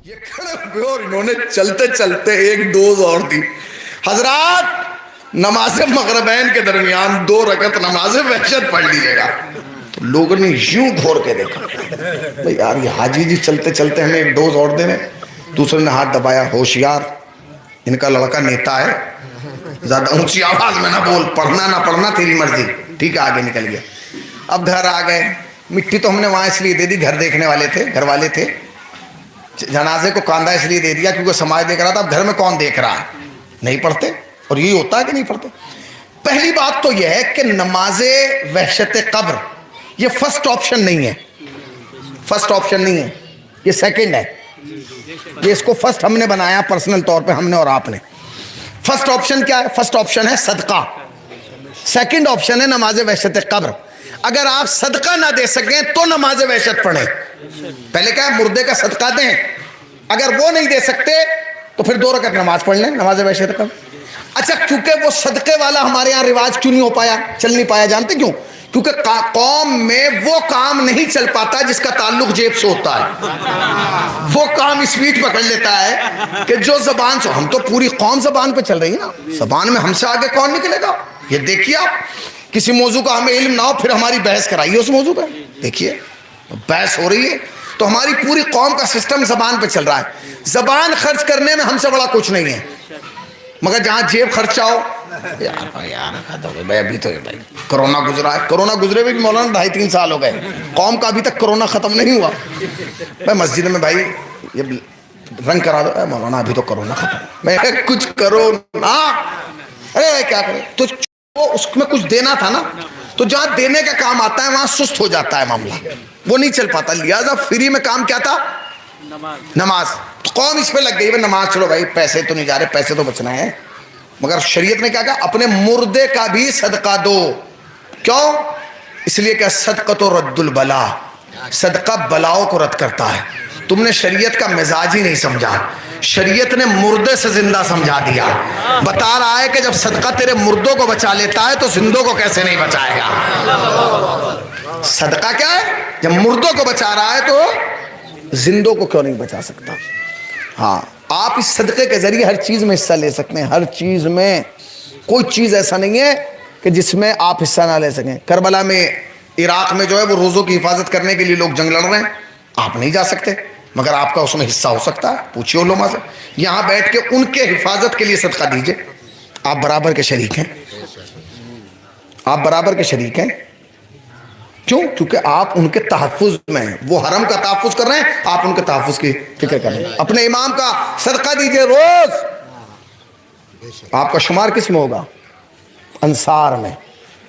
یہ کھڑے ہوئے اور انہوں نے چلتے چلتے ایک ڈوز اور دی. حضرات نماز مغربین کے درمیان 2 رکعت نماز وحشت پڑھ لیجیے گا. تو لوگوں نے یوں گھور کے دیکھا بھئی یار یہ حاجی جی چلتے چلتے ہمیں ایک ڈوز اور دے رہے. دوسرے نے ہاتھ دبایا, ہوشیار ان کا لڑکا نیتا ہے, زیادہ اونچی آواز میں نہ بول, پڑھنا نہ پڑھنا تیری مرضی, ٹھیک ہے. آگے نکل گیا. اب گھر آ گئے. مٹی تو ہم نے وہاں اس لیے دے دی, گھر دیکھنے والے تھے, گھر والے تھے. جنازے کو کاندھا اس لیے دے دیا کیونکہ سماج دیکھ رہا تھا. اب گھر میں کون دیکھ رہا ہے, نہیں پڑھتے. اور یہی ہوتا ہے کہ نہیں پڑھتے. پہلی بات تو یہ ہے کہ نماز وحشت قبر یہ فرسٹ آپشن نہیں ہے, فرسٹ آپشن نہیں ہے, یہ سیکنڈ ہے. یہ اس کو فرسٹ ہم نے بنایا پرسنل طور پہ, ہم نے اور آپ نے. فرسٹ آپشن کیا ہے؟ فرسٹ آپشن ہے صدقہ. سیکنڈ آپشن ہے نماز وحشت قبر. اگر آپ صدقہ نہ دے سکیں تو نماز وحشت پڑھیں. پہلے کیا ہے, مردے کا صدقہ دیں. اگر وہ نہیں دے سکتے تو پھر 2 رکعت نماز پڑھ لیں نماز وحشت قبر. اچھا کیونکہ وہ صدقے والا ہمارے یہاں رواج کیوں نہیں ہو پایا, چل نہیں پایا, جانتے کیوں؟ کیونکہ قوم میں وہ کام نہیں چل پاتا جس کا تعلق جیب سے ہوتا ہے. وہ کام اسپیڈ پکڑ لیتا ہے کہ جو زبان سے, ہم تو پوری قوم زبان پہ چل رہی ہے نا, زبان میں ہم سے آگے کون نکلے گا. یہ دیکھیے آپ, کسی موضوع کا ہمیں علم نہ ہو پھر ہماری بحث کرائیے اس موضوع پہ, دیکھیے بحث ہو رہی ہے. تو ہماری پوری قوم کا سسٹم زبان پہ چل رہا ہے. زبان خرچ کرنے میں ہم سے بڑا کچھ نہیں ہے, مگر جہاں جیب خرچہ ہو, ابھی تو کرونا گزرا ہے, کرونا گزرے بھی مولانا 2.5-3 سال ہو گئے, قوم کا ابھی تک کرونا ختم نہیں ہوا. میں مسجد میں بھائی یہ رنگ کرا دو, مولانا ابھی تو کرونا ختم, میں کچھ کرو نا, ارے کیا کرے. تو اس میں کچھ دینا تھا نا, تو جہاں دینے کا کام آتا ہے وہاں سست ہو جاتا ہے معاملہ, وہ نہیں چل پاتا. لہٰذا فری میں کام کیا تھا, نماز. قوم اس پہ لگ گئی, نماز چلو بھائی پیسے تو نہیں جا رہے, پیسے تو بچنا ہے. مگر شریعت نے کیا کہا, اپنے مردے کا بھی صدقہ دو. کیوں؟ اس لیے کہ صدقۃ رد البلا, صدقہ بلاؤں کو رد کرتا ہے. تم نے شریعت کا مزاج ہی نہیں سمجھا, شریعت نے مردے سے زندہ سمجھا دیا. بتا رہا ہے کہ جب صدقہ تیرے مردوں کو بچا لیتا ہے تو زندوں کو کیسے نہیں بچائے گا. صدقہ کیا ہے, جب مردوں کو بچا رہا ہے تو زندوں کو کیوں نہیں بچا سکتا. ہاں آپ اس صدقے کے ذریعے ہر چیز میں حصہ لے سکتے ہیں, ہر چیز میں. کوئی چیز ایسا نہیں ہے کہ جس میں آپ حصہ نہ لے سکیں. کربلا میں, عراق میں جو ہے وہ روزوں کی حفاظت کرنے کے لیے لوگ جنگ لڑ رہے ہیں, آپ نہیں جا سکتے, مگر آپ کا اس میں حصہ ہو سکتا ہے. پوچھیے علماء سے, یہاں بیٹھ کے ان کے حفاظت کے لیے صدقہ دیجئے. آپ برابر کے شریک ہیں, آپ برابر کے شریک ہیں. کیوں؟ کیونکہ آپ ان کے تحفظ میں ہیں. وہ حرم کا تحفظ کر رہے ہیں, آپ ان کے تحفظ کی فکر کر رہے ہیں. اپنے امام کا صدقہ دیجئے روز. آپ کا شمار کس میں ہوگا؟ انصار میں.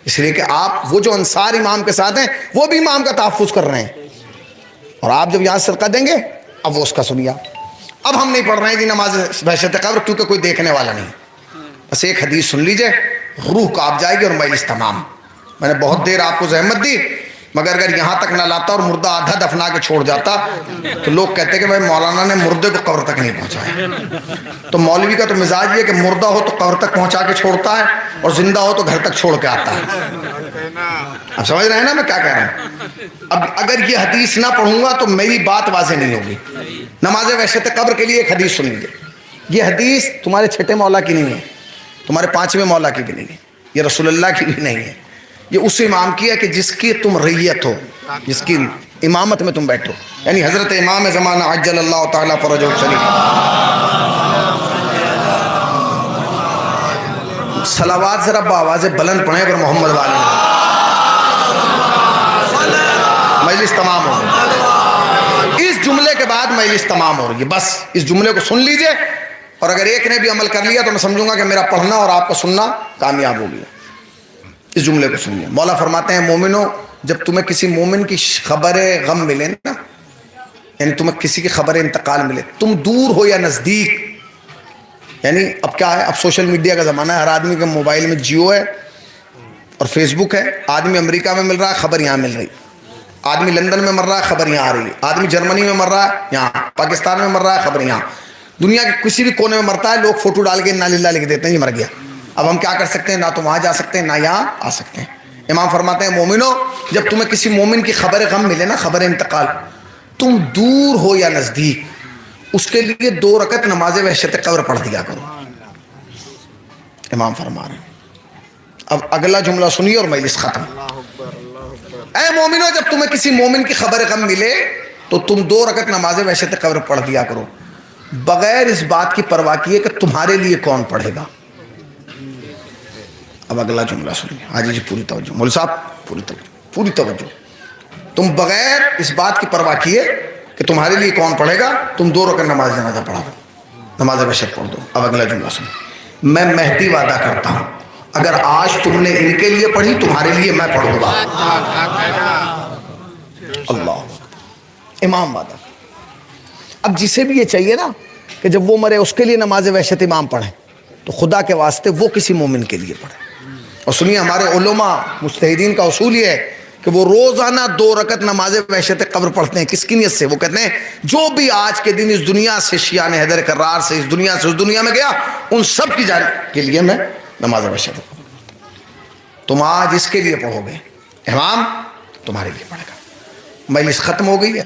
اس لیے کہ آپ وہ جو انصار امام کے ساتھ ہیں وہ بھی امام کا تحفظ کر رہے ہیں. اور آپ جب یہاں صدقہ دیں گے, اب وہ اس کا سنیا. اب ہم نہیں پڑھ رہے ہیں جی نماز وحشت قبر کیونکہ کوئی دیکھنے والا نہیں. بس ایک حدیث سن لیجئے, روح کانپ جائے گی اور مجلس تمام. میں نے بہت دیر آپ کو زحمت دی, مگر اگر یہاں تک نہ لاتا اور مردہ آدھا دفنا کے چھوڑ جاتا تو لوگ کہتے کہ بھائی مولانا نے مردے کو قبر تک نہیں پہنچایا. تو مولوی کا تو مزاج یہ کہ مردہ ہو تو قبر تک پہنچا کے چھوڑتا ہے, اور زندہ ہو تو گھر تک چھوڑ کے آتا ہے. اب سمجھ رہے ہیں نا میں کیا کہہ رہا ہوں. اب اگر یہ حدیث نہ پڑھوں گا تو میری بات واضح نہیں ہوگی. نماز وحشت قبر کے لیے ایک حدیث سن لیجیے. یہ حدیث تمہارے چھٹے مولا کی نہیں ہے, تمہارے 5ویں مولا کی بھی نہیں ہے, یہ رسول اللہ کی بھی نہیں ہے. یہ اس امام کی ہے کہ جس کی تم ریت ہو, جس کی امامت میں تم بیٹھو, یعنی حضرت امام زمانہ عجل اللہ تعالیٰ فرجہ الشریف. صلوات ذرا بآواز بلند پڑھیں اگر محمد والے. مجلس تمام ہو گئی. اس جملے کے بعد مجلس تمام ہو رہی ہے. بس اس جملے کو سن لیجئے, اور اگر ایک نے بھی عمل کر لیا تو میں سمجھوں گا کہ میرا پڑھنا اور آپ کا سننا کامیاب ہو گیا. اس جملے کو سنیے. مولا فرماتے ہیں مومنو, جب تمہیں کسی مومن کی خبر غم ملے نا, یعنی تمہیں کسی کی خبر انتقال ملے, تم دور ہو یا نزدیک, یعنی اب کیا ہے, اب سوشل میڈیا کا زمانہ ہے, ہر آدمی کے موبائل میں جیو ہے اور فیس بک ہے. آدمی امریکہ میں مل رہا ہے, خبر یہاں مل رہی. آدمی لندن میں مر رہا ہے, خبر یہاں آ رہی ہے. آدمی جرمنی میں مر رہا ہے, یہاں پاکستان میں مر رہا ہے, خبر یہاں. دنیا کے کسی بھی کونے میں مرتا ہے, لوگ فوٹو ڈال کے انا للہ لکھ دیتے ہیں یہ مر گیا. اب ہم کیا کر سکتے ہیں, نہ تو وہاں جا سکتے ہیں نہ یہاں آ سکتے ہیں. امام فرماتے ہیں مومنو, جب تمہیں کسی مومن کی خبر غم ملے نا, خبر انتقال, تم دور ہو یا نزدیک, اس کے لیے 2 رکعت نماز وحشت قبر پڑھ دیا کرو. امام فرما رہے ہیں. اب اگلا جملہ سنیے اور مجلس ختم. اے مومنو، جب تمہیں کسی مومن کی خبر غم ملے تو تم 2 رکعت نماز وحشت قبر پڑھ دیا کرو، بغیر اس بات کی پرواہ کیے کہ تمہارے لیے کون پڑھے گا. اب اگلا جملہ سنیے. حاجی جی پوری توجہ، مول صاحب پوری توجہ. تم بغیر اس بات کی پرواہ کیے کہ تمہارے لیے کون پڑھے گا، تم 2 رکعت نماز جنازہ پڑھا دو، نماز وحشت پڑھ دو. اب اگلا جملہ سنو. میں مہدی وعدہ کرتا ہوں اگر آج تم نے ان کے لیے پڑھی تمہارے لیے میں پڑھوں گا. اللہ، امام وعدہ. اب جسے بھی یہ چاہیے نا کہ جب وہ مرے اس کے لیے نماز وحشت امام پڑھیں، تو خدا کے واسطے وہ کسی مومن کے لیے پڑھیں. اور سنیے، ہمارے علماء مجتہدین کا اصول یہ ہے کہ وہ روزانہ 2 رکعت نماز وحشت قبر پڑھتے ہیں. کس کی نیت سے؟ وہ کہتے ہیں جو بھی آج کے دن اس دنیا سے شیعہ حیدر کرار سے اس دنیا سے اس دنیا میں گیا، ان سب کی جان کے لیے میں نماز وحشت قبر. تم آج اس کے لیے پڑھو گے، امام تمہارے لیے پڑھے گا. مجلس ختم ہو گئی ہے.